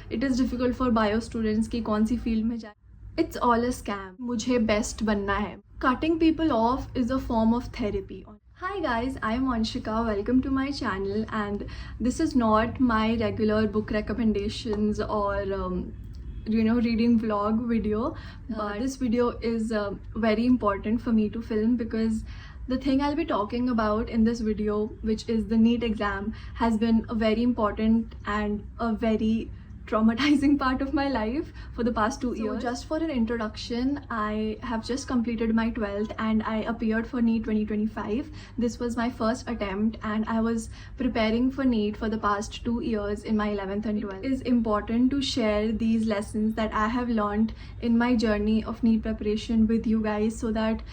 it is difficult for bio students कि कौन सी field में जाए. It's all a scam. मुझे best बनना है. Cutting people off is a form of therapy. Hi guys, I am Anshika. Welcome to my channel, and this is not my regular book recommendations or reading vlog video, but this video is very important for me to film because the thing I'll be talking about in this video, which is the NEET exam, has been a very important and a very traumatizing part of my life for the past 2 years. Just for an introduction, I have just completed my 12th and I appeared for NEET 2025. This was my first attempt and I was preparing for NEET for the past 2 years in my 11th and 12th. It is important to share these lessons that I have learned in my journey of NEET preparation with you guys so that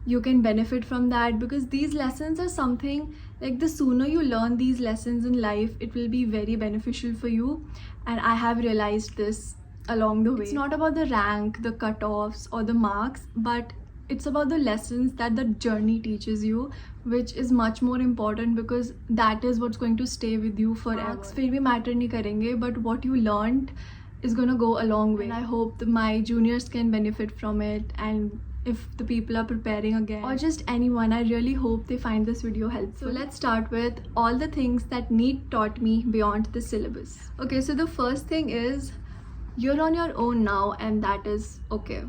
you can benefit from that, because these lessons are something like the sooner you learn these lessons in life, it will be very beneficial for you. And I have realized this along the way. It's not about the rank, the cutoffs or the marks, but it's about the lessons that the journey teaches you, which is much more important because that is what's going to stay with you forever. Marks फिर भी matter नहीं करेंगे, but what you learned is gonna go a long way. And I hope that my juniors can benefit from it, and if the people are preparing again or just anyone, I really hope they find this video helpful. So let's start with all the things that NEET taught me beyond the syllabus. Okay, so the first thing is you're on your own now, and that is okay.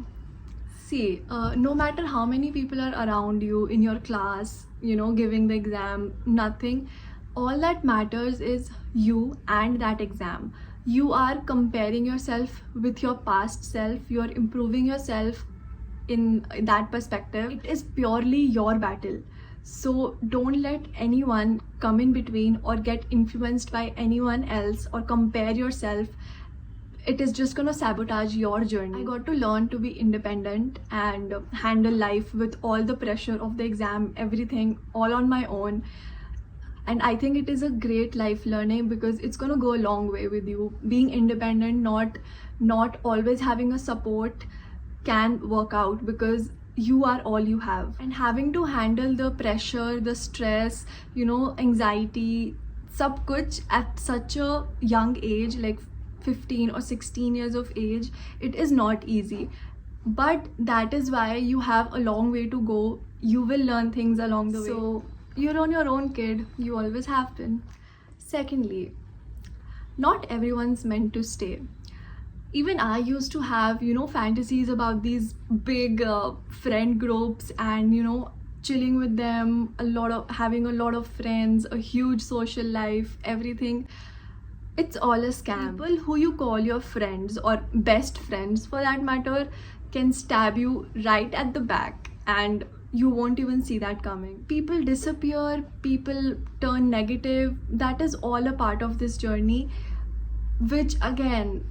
See, no matter how many people are around you in your class, giving the exam, nothing, all that matters is you and that exam. You are comparing yourself with your past self, you're improving yourself in that perspective. It is purely your battle, so don't let anyone come in between or get influenced by anyone else or compare yourself. It is just gonna sabotage your journey. I got to learn to be independent and handle life with all the pressure of the exam, everything all on my own. And I think it is a great life learning because it's gonna go a long way with you. Being independent, not always having a support, can work out because you are all you have. And having to handle the pressure, the stress, anxiety, sab kuch at such a young age, like 15 or 16 years of age, it is not easy. But that is why you have a long way to go. You will learn things along the way. So you're on your own, kid. You always have been. Secondly, not everyone's meant to stay. Even I used to have, fantasies about these big friend groups and, chilling with them, having a lot of friends, a huge social life, everything. It's all a scam. People who you call your friends or best friends for that matter can stab you right at the back and you won't even see that coming. People disappear, people turn negative. That is all a part of this journey, which again,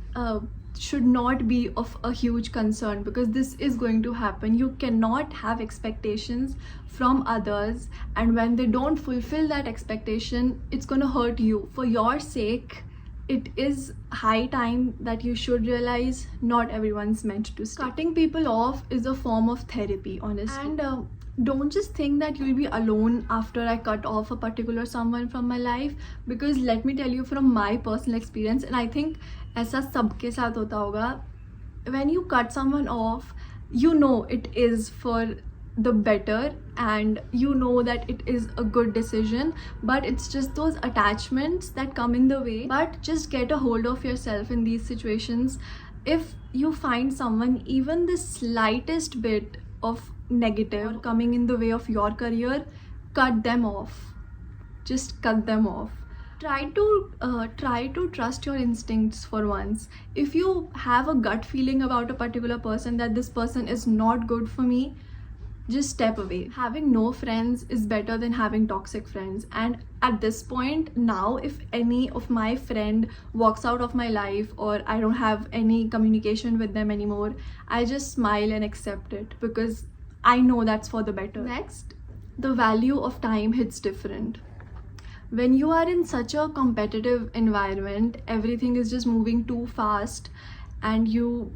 should not be of a huge concern because this is going to happen. You cannot have expectations from others, and when they don't fulfill that expectation, it's going to hurt you. For your sake, it is high time that you should realize not everyone's meant to stay. Cutting people off is a form of therapy, honestly. And don't just think that you'll be alone after I cut off a particular someone from my life, because let me tell you from my personal experience, and I think ऐसा सबके साथ होता होगा, when you cut someone off, it is for the better and that it is a good decision, but it's just those attachments that come in the way. But just get a hold of yourself in these situations. If you find someone even the slightest bit of negative coming in the way of your career, cut them off. Just cut them off. Try to trust your instincts for once. If you have a gut feeling about a particular person that this person is not good for me, just step away. Having no friends is better than having toxic friends. And at this point now, if any of my friend walks out of my life or I don't have any communication with them anymore, I just smile and accept it because I know that's for the better. Next, the value of time hits different. When you are in such a competitive environment, everything is just moving too fast and you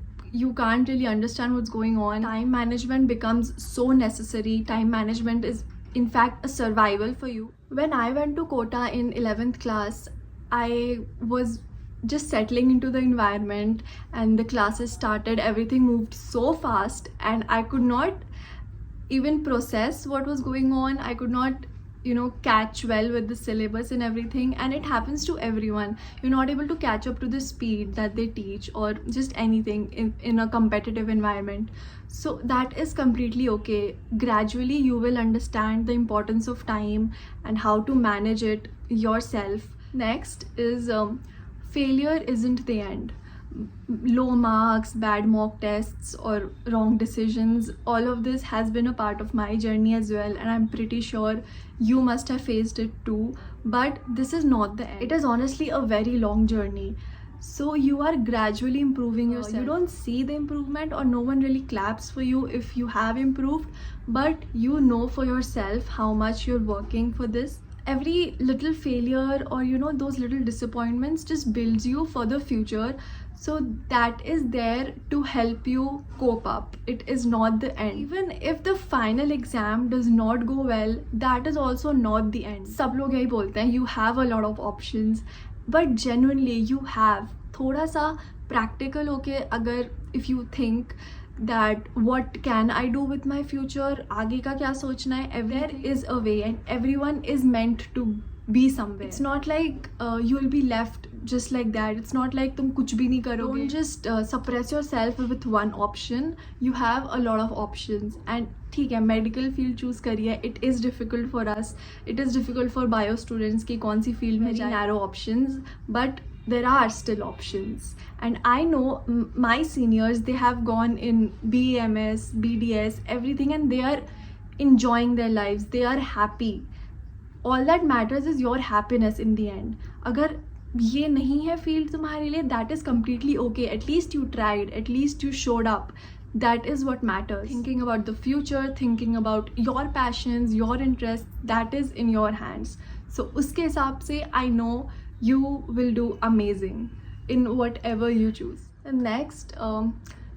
can't really understand what's going on. Time management becomes so necessary. Time management is in fact a survival for you. When I went to Kota in 11th class, I was just settling into the environment and the classes started, everything moved so fast and I could not even process what was going on. I could not catch well with the syllabus and everything, and it happens to everyone. You're not able to catch up to the speed that they teach or just anything in a competitive environment. So that is completely okay. Gradually you will understand the importance of time and how to manage it yourself. Next is failure isn't the end. Low marks, bad mock tests, or wrong decisions, all of this has been a part of my journey as well, and I'm pretty sure you must have faced it too. But this is not the end. It is honestly a very long journey. So you are gradually improving yourself. You don't see the improvement, or no one really claps for you if you have improved, but you know for yourself how much you're working for this. Every little failure or those little disappointments just builds you for the future. So that is there to help you cope up. It is not the end. Even if the final exam does not go well, that is also not the end. सब लोग यही बोलते हैं you have a lot of options, but genuinely you have. थोड़ा सा practical होके अगर if you think that what can I do with my future, आगे का क्या सोचना है, there is a way and everyone is meant to be somewhere. It's not like you'll be left just like that. It's not like तुम कुछ भी नहीं करोगे. Don't just suppress yourself with one option. You have a lot of options. And ठीक है, medical field choose करिए. It is difficult for us. It is difficult for bio students कि कौन सी field में जाए. Narrow options, but there are still options. And I know my seniors, they have gone in BEMS, BDS, everything, and they are enjoying their lives. They are happy. All that matters is your happiness in the end. अगर ये नहीं है field तुम्हारे लिए, that is completely okay. At least you tried. At least you showed up. That is what matters. Thinking about the future, thinking about your passions, your interests, that is in your hands. So उसके हिसाब से I know you will do amazing in whatever you choose. And next,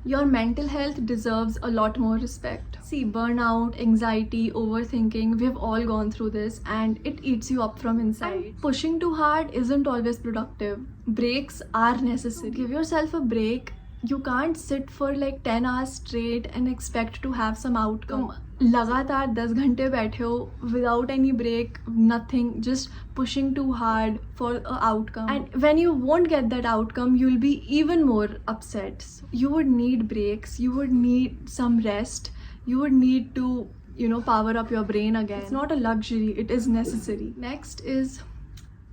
your mental health deserves a lot more respect. See, burnout, anxiety, overthinking, we've all gone through this and it eats you up from inside. And pushing too hard isn't always productive. Breaks are necessary. Give yourself a break. You can't sit for like 10 hours straight and expect to have some outcome. लगातार 10 घंटे बैठे हो without any break, nothing, just pushing too hard for an outcome. And when you won't get that outcome, you'll be even more upset. So you would need breaks, you would need some rest, you would need to, power up your brain again. It's not a luxury, it is necessary. Next is,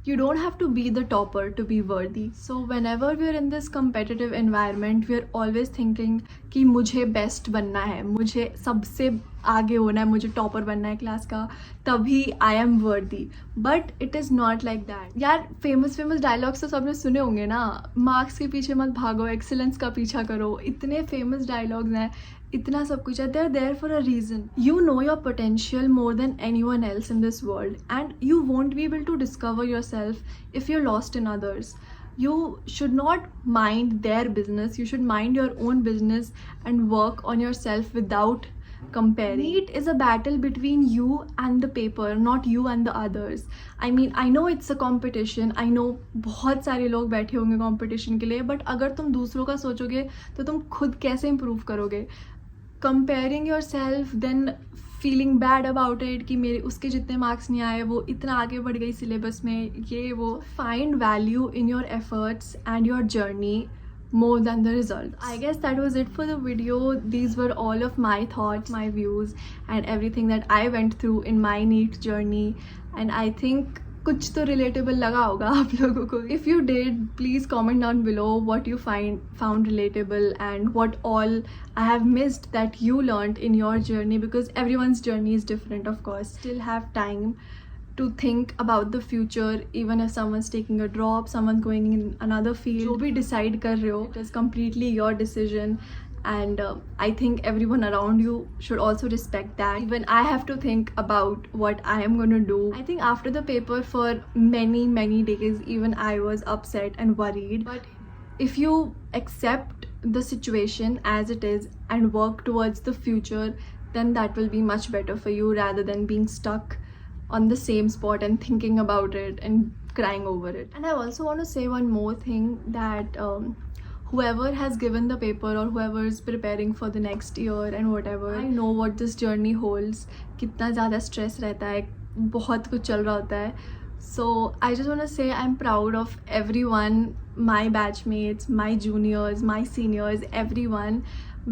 you don't have to be the topper to be worthy. So whenever we're in this competitive environment, we're always thinking कि मुझे best बनना है, मुझे सबसे आगे होना है, मुझे topper बनना है क्लास का, तभी I am worthy. But it is not like that. यार famous dialogues तो सबने सुने होंगे ना, marks के पीछे मत भागो, excellence का पीछा करो, इतने famous dialogues हैं, इतना सब कुछ है. They're there for a reason. You know your potential more than anyone else in this world, and you won't be able to discover yourself if you're lost in others. You should not mind their business. You should mind your own business and work on yourself without comparing. NEET is a battle between you and the paper, not you and the others. I mean, I know it's a competition. I know बहुत सारे लोग बैठे होंगे competition के लिए, but अगर तुम दूसरों का सोचोगे तो तुम खुद कैसे improve करोगे? Comparing yourself, then feeling bad about it कि मेरे उसके जितने मार्क्स नहीं आए, वो इतना आगे बढ़ गई सिलेबस में, ये वो. Find value in your efforts and your journey more than the results. I guess that was it for the video. These were all of my thoughts, my views, and everything that I went through in my NEET journey. And I think कुछ तो relatable लगा होगा आप लोगों को. If you did, please comment down below what you found relatable and what all I have missed that you learned in your journey, because everyone's journey is different, of course. Still have time to think about the future, even if someone's taking a drop, someone's going in another field. जो भी decide कर रहे हो, it is completely your decision. And I think everyone around you should also respect that. Even I have to think about what I am going to do. I think after the paper for many days, even I was upset and worried. But if you accept the situation as it is and work towards the future, then that will be much better for you rather than being stuck on the same spot and thinking about it and crying over it. And I also want to say one more thing, that whoever has given the paper or whoever is preparing for the next year and whatever, I know what this journey holds. कितना ज़्यादा stress रहता है, बहुत कुछ चल रहा होता है. So I just want to say I'm proud of everyone, my batchmates, my juniors, my seniors, everyone.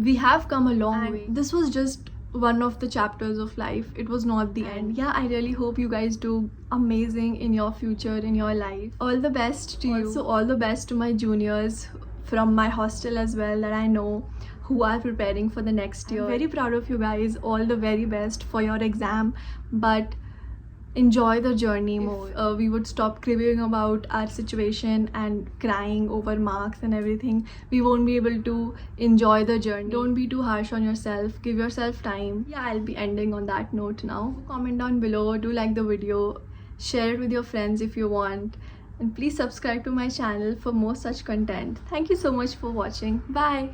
We have come a long way. This was just one of the chapters of life. It was not the end. Yeah, I really hope you guys do amazing in your future, in your life. All the best to you. Also, all the best to my juniors from my hostel as well, that I know who are preparing for the next year. I'm very proud of you guys. All the very best for your exam, but enjoy the journey more. If we would stop cribbing about our situation and crying over marks and everything, we won't be able to enjoy the journey. Don't be too harsh on yourself. Give yourself time. Yeah, I'll be ending on that note now. Comment down below. Do like the video. Share it with your friends if you want. And please subscribe to my channel for more such content. Thank you so much for watching. Bye.